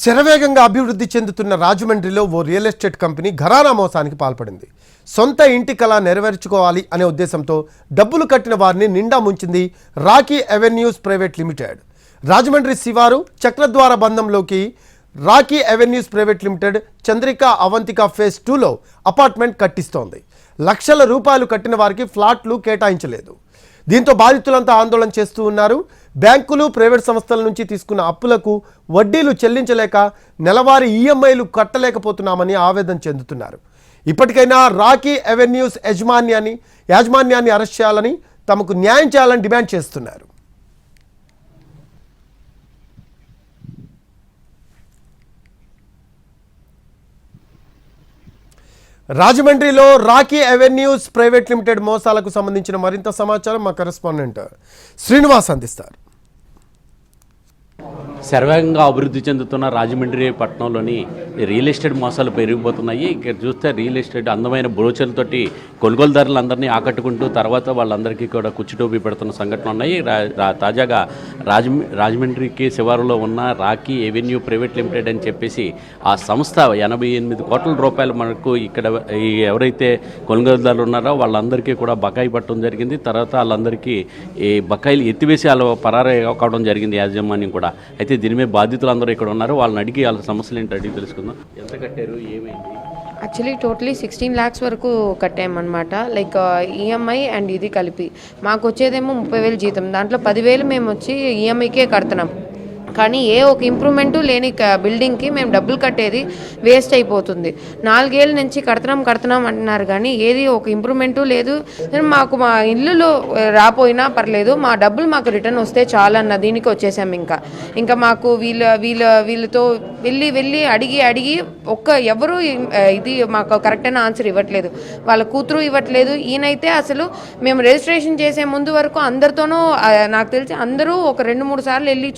శరవేగంగా అభివృద్ధి చెందుతున్న రాజమండ్రిలో ఓ రియల్ ఎస్టేట్ కంపెనీ ఘరానా మోసానికి పాల్పడింది. సొంత ఇంటి కళ నెరవేర్చుకోవాలి అనే ఉద్దేశంతో డబ్బులు కట్టిన వారిని నిండా ముంచింది Rocky Avenues private limited. Rajahmundry శివారు చక్రద్వార బంధంలోకి Rocky Avenues private limited Chandrika Avantika phase 2లో అపార్ట్మెంట్ కట్టిస్తోంది. లక్షల రూపాయలు కట్టిన వారికి ఫ్లాట్లు కేటాయించలేదు. దీంతో బాధితులంతా ఆందోళన చేస్తూ ఉన్నారు. బ్యాంకులు, ప్రైవేట్ సంస్థల నుంచి తీసుకున్న అప్పులకు వడ్డీలు చెల్లించలేక నెలవారీ ఈఎంఐలు కట్టలేకపోతున్నామని ఆవేదన చెందుతున్నారు. ఇప్పటికైనా రాకీ అవెన్యూస్ యాజమాన్యాన్ని అరెస్ట్ చేయాలని, తమకు న్యాయం చేయాలని డిమాండ్ చేస్తున్నారు. రాజమండ్రిలో రాకీ అవెన్యూస్ ప్రైవేట్ లిమిటెడ్ మోసాలకు సంబంధించిన మరింత సమాచారం మా కరెస్పాండెంట్ శ్రీనివాస్ అందిస్తారు. శరవేగంగా అభివృద్ధి చెందుతున్న రాజమండ్రి పట్టణంలోని రియల్ ఎస్టేట్ మోసాలు పెరిగిపోతున్నాయి. ఇక్కడ చూస్తే రియల్ ఎస్టేట్ అందమైన బ్రోచర్లతోటి కొనుగోలుదారులందరినీ ఆకట్టుకుంటూ తర్వాత వాళ్ళందరికీ కూడా కుచ్చిటోపి పెడుతున్న సంఘటనలు ఉన్నాయి. తాజాగా రాజమండ్రికి శివారులో ఉన్న రాకీ ఎవెన్యూ ప్రైవేట్ లిమిటెడ్ అని చెప్పేసి ఆ సంస్థ 88 కోట్ల రూపాయలు మనకు ఇక్కడ ఎవరైతే కొనుగోలుదారులు ఉన్నారో వాళ్ళందరికీ కూడా బకాయి పట్టడం జరిగింది. తర్వాత వాళ్ళందరికీ ఈ బకాయిలు ఎత్తివేసి వాళ్ళు పరారీ కావడం జరిగింది యాజమాన్యం కూడా. అయితే దీని మీద బాధితులు అందరూ ఇక్కడ ఉన్నారు. వాళ్ళని అడిగి వాళ్ళ సమస్యలు ఏంటి అడిగి తెలుసుకుందాం. ఎంత కట్టారు, ఏమైంది? యాక్చువల్లీ టోటలీ 16 lakhs వరకు కట్టామన్నమాట. లైక్ ఈఎంఐ అండ్ ఇది కలిపి మాకు వచ్చేదేమో 30,000 జీతం. దాంట్లో 10,000 మేము వచ్చి ఈఎంఐకే కడుతున్నాం. కానీ ఏ ఒక ఇంప్రూవ్మెంటు లేని బిల్డింగ్కి మేము డబ్బులు కట్టేది వేస్ట్ అయిపోతుంది. 4 ఏళ్ళ నుంచి కడుతున్నాం అంటున్నారు కానీ ఏది ఒక ఇంప్రూవ్మెంటు లేదు. మాకు మా ఇల్లులో రాపోయినా పర్లేదు, మా డబ్బులు మాకు రిటర్న్ వస్తే చాలన్న దీనికి వచ్చేసాం. ఇంకా మాకు వీళ్ళతో వెళ్ళి అడిగి ఎవరు ఇది మాకు కరెక్ట్ అయిన ఆన్సర్ ఇవ్వట్లేదు. వాళ్ళ కూతురు ఇవ్వట్లేదు. ఈయనైతే అసలు మేము రిజిస్ట్రేషన్ చేసే ముందు వరకు అందరితోనూ నాకు తెలిసి అందరూ ఒక 2-3 సార్లు వెళ్ళి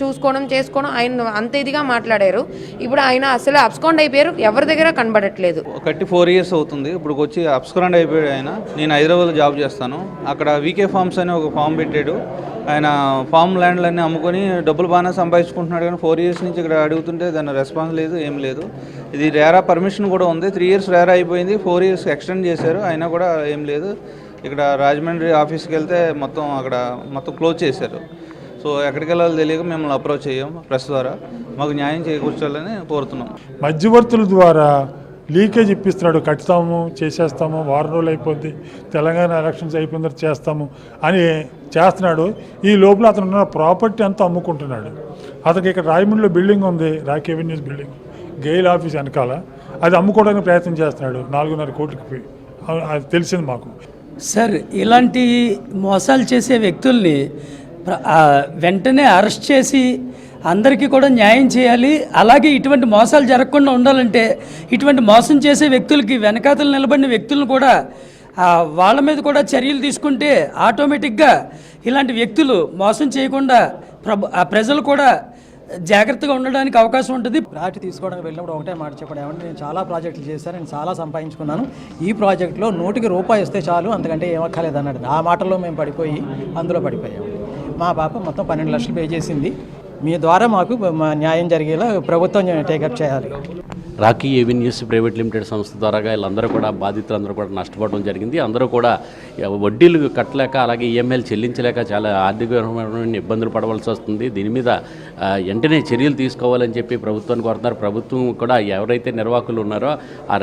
చేసుకోవడం ఆయన అంత ఇదిగా మాట్లాడారు. ఇప్పుడు ఆయన అసలు అబ్స్కాండ్ అయిపోయారు, ఎవరి దగ్గర కనబడట్లేదు. కట్టి 4 years అవుతుంది. ఇప్పుడు వచ్చి అబ్స్కాండ్ అయిపోయాడు ఆయన. నేను హైదరాబాద్లో జాబ్ చేస్తాను. అక్కడ వీకే ఫార్మ్స్ అని ఒక ఫామ్ పెట్టాడు. ఆయన ఫామ్ ల్యాండ్లన్నీ అమ్ముకొని డబ్బులు బాగానే సంపాదించుకుంటున్నాడు. కానీ 4 years నుంచి ఇక్కడ అడుగుతుంటే దాని రెస్పాన్స్ లేదు, ఏం లేదు. ఇది రేరా పర్మిషన్ కూడా ఉంది. 3 years రేరా అయిపోయింది, 4 years ఎక్స్టెండ్ చేశారు, అయినా కూడా ఏం లేదు. ఇక్కడ రాజమండ్రి ఆఫీస్కి వెళ్తే మొత్తం క్లోజ్ చేశారు. సో ఎక్కడికి వెళ్ళాలో తెలియక మిమ్మల్ని అప్రోచ్ అయ్యాం ప్రెస్ ద్వారా. మాకు న్యాయం చేకూర్చాలని కోరుతున్నాం. మధ్యవర్తుల ద్వారా లీకేజ్ ఇప్పిస్తున్నాడు. కట్టుతాము, చేసేస్తాము, వారం రోజులు అయిపోద్ది, తెలంగాణ ఎలక్షన్స్ అయిపోయిన తర్వాత చేస్తాము అని చేస్తున్నాడు. ఈ లోపల అతను ఉన్న ప్రాపర్టీ అంతా అమ్ముకుంటున్నాడు. అతనికి ఇక్కడ రాజమండ్రిలో బిల్డింగ్ ఉంది, Rocky avenues building, GAIL office వెనకాల. అది అమ్ముకోవడానికి ప్రయత్నం చేస్తున్నాడు 4.5 కోట్లకి. అది తెలిసింది మాకు. సార్, ఇలాంటి మోసాలు చేసే వ్యక్తుల్ని వెంటనే అరెస్ట్ చేసి అందరికీ కూడా న్యాయం చేయాలి. అలాగే ఇటువంటి మోసాలు జరగకుండా ఉండాలంటే ఇటువంటి మోసం చేసే వ్యక్తులకి వెనకాతలు నిలబడిన వ్యక్తులను కూడా వాళ్ళ మీద కూడా చర్యలు తీసుకుంటే ఆటోమేటిక్గా ఇలాంటి వ్యక్తులు మోసం చేయకుండా ప్రజలు కూడా జాగ్రత్తగా ఉండడానికి అవకాశం ఉంటుంది. ప్రాజెక్ట్ తీసుకోవడానికి వెళ్ళినప్పుడు ఒకటే మాట చెప్పడం, ఏమంటే నేను చాలా ప్రాజెక్టులు చేశాను, నేను చాలా సంపాదించుకున్నాను, ఈ ప్రాజెక్టులో 100కి రూపాయి వస్తే చాలు, అంతకంటే ఏమక్కర్లేదు అన్నాడు. ఆ మాటల్లో మేము పడిపోయి అందులో పడిపోయాము. మా పాప మొత్తం 12 లక్షలు పే చేసింది. మీ ద్వారా మాకు న్యాయం జరిగేలా ప్రభుత్వం టేకప్ చేయాలి. రాకీ ఎవెన్యూస్ ప్రైవేట్ లిమిటెడ్ సంస్థ ద్వారా వీళ్ళందరూ కూడా బాధితులందరూ కూడా నష్టపోవడం జరిగింది. అందరూ కూడా వడ్డీలు కట్టలేక అలాగే ఈఎంఐలు చెల్లించలేక చాలా ఆర్థికపరమైన ఇబ్బందులు పడవలసి వస్తుంది. దీని మీద వెంటనే చర్యలు తీసుకోవాలని చెప్పి ప్రభుత్వాన్ని కోరుతున్నారు. ప్రభుత్వం కూడా ఎవరైతే నిర్వాహకులు ఉన్నారో ఆ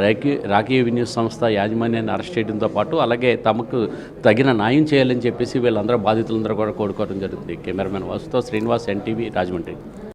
రాకీ ఎవెన్యూస్ సంస్థ యాజమాన్యాన్ని అరెస్ట్ చేయడంతో పాటు అలాగే తమకు తగిన న్యాయం చేయాలని చెప్పేసి వీళ్ళందరూ బాధితులందరూ కూడా కోరుకోవడం జరుగుతుంది. కెమెరామెన్ వాసుతో శ్రీనివాస్, NTV, రాజమండ్రి.